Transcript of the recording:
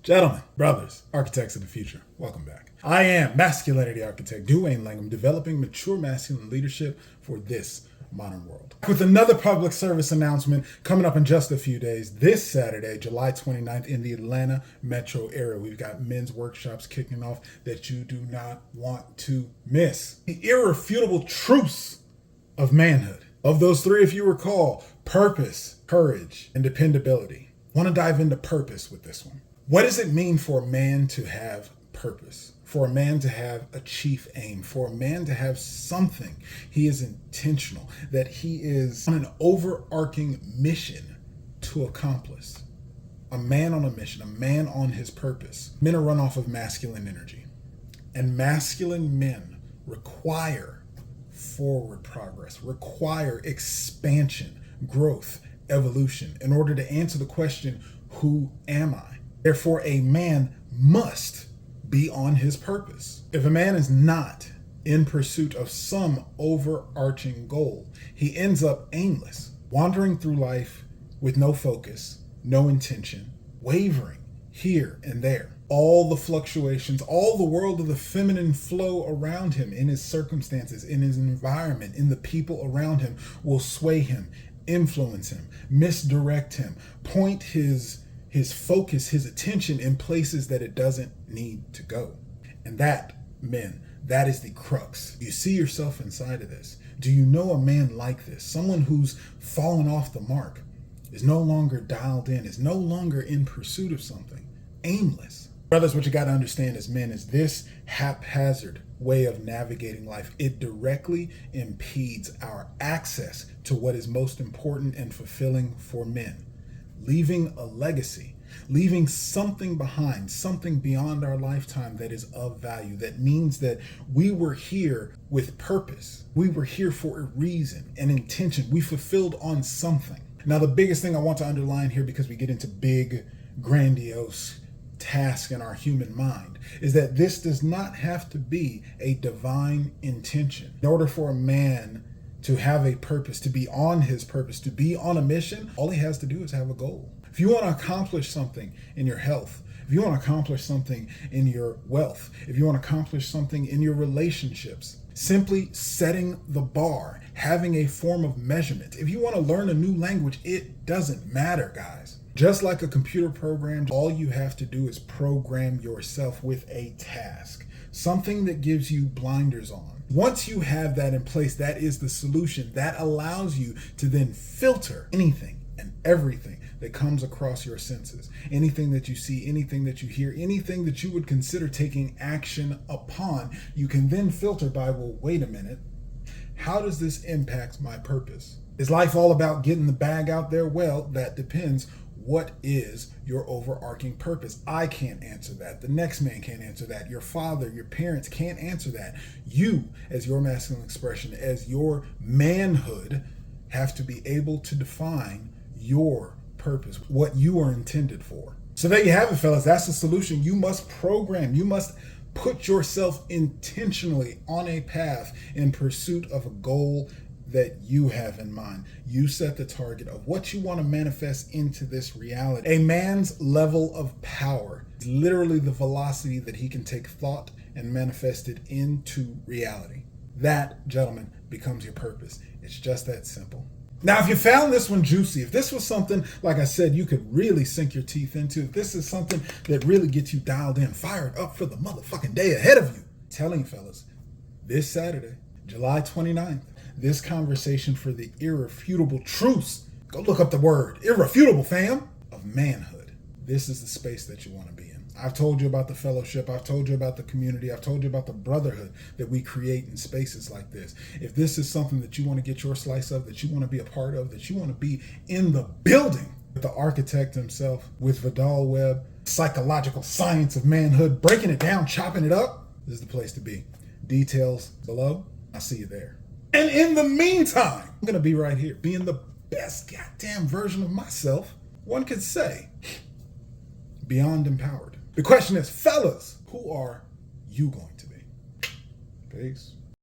Gentlemen, brothers, architects of the future, welcome back. I am masculinity architect Dwayne Langham, developing mature masculine leadership for this modern world. With another public service announcement coming up in just a few days, this Saturday, July 29th, in the Atlanta metro area, we've got men's workshops kicking off that you do not want to miss. The irrefutable truths of manhood. Of those three, if you recall, purpose, courage, and dependability. I want to dive into purpose with this one. What does it mean for a man to have purpose? For a man to have a chief aim? For a man to have something he is intentional, that he is on an overarching mission to accomplish? A man on a mission, a man on his purpose. Men are run off of masculine energy. And masculine men require forward progress, require expansion, growth, evolution, in order to answer the question, who am I? Therefore, a man must be on his purpose. If a man is not in pursuit of some overarching goal, he ends up aimless, wandering through life with no focus, no intention, wavering here and there. All the fluctuations, all the world of the feminine flow around him, in his circumstances, in his environment, in the people around him, will sway him, influence him, misdirect him, point his focus, his attention in places that it doesn't need to go. And that, men, that is the crux. You see yourself inside of this. Do you know a man like this? Someone who's fallen off the mark, is no longer dialed in, is no longer in pursuit of something, aimless. Brothers, what you got to understand as men is this haphazard way of navigating life, it directly impedes our access to what is most important and fulfilling for men. Leaving a legacy, leaving something behind, something beyond our lifetime that is of value, that means that we were here with purpose. We were here for a reason, an intention. We fulfilled on something. Now, the biggest thing I want to underline here, because we get into big, grandiose tasks in our human mind, is that this does not have to be a divine intention. In order for a man to have a purpose, to be on his purpose, to be on a mission, all he has to do is have a goal. If you want to accomplish something in your health, if you want to accomplish something in your wealth, if you want to accomplish something in your relationships, simply setting the bar, having a form of measurement. If you want to learn a new language, it doesn't matter, guys. Just like a computer program, all you have to do is program yourself with a task, something that gives you blinders on. Once you have that in place, that is the solution. That allows you to then filter anything and everything that comes across your senses. Anything that you see, anything that you hear, anything that you would consider taking action upon, you can then filter by, well, wait a minute, how does this impact my purpose? Is life all about getting the bag out there? Well, that depends. What is your overarching purpose? I can't answer that. The next man can't answer that. Your father, your parents can't answer that. You, as your masculine expression, as your manhood, have to be able to define your purpose, what you are intended for. So there you have it, fellas. That's the solution. You must program. You must put yourself intentionally on a path in pursuit of a goal that you have in mind. You set the target of what you want to manifest into this reality. A man's level of power is literally the velocity that he can take thought and manifest it into reality. That, gentlemen, becomes your purpose. It's just that simple. Now, if you found this one juicy, if this was something, like I said, you could really sink your teeth into, if this is something that really gets you dialed in, fired up for the motherfucking day ahead of you, I'm telling you, fellas, this Saturday, July 29th, this conversation for the irrefutable truths, go look up the word, irrefutable, fam, of manhood. This is the space that you want to be in. I've told you about the fellowship. I've told you about the community. I've told you about the brotherhood that we create in spaces like this. If this is something that you want to get your slice of, that you want to be a part of, that you want to be in the building with the architect himself, with Vidal Webb, psychological science of manhood, breaking it down, chopping it up, this is the place to be. Details below. I'll see you there. And in the meantime, I'm going to be right here, being the best goddamn version of myself, one could say, beyond empowered. The question is, fellas, who are you going to be? Peace.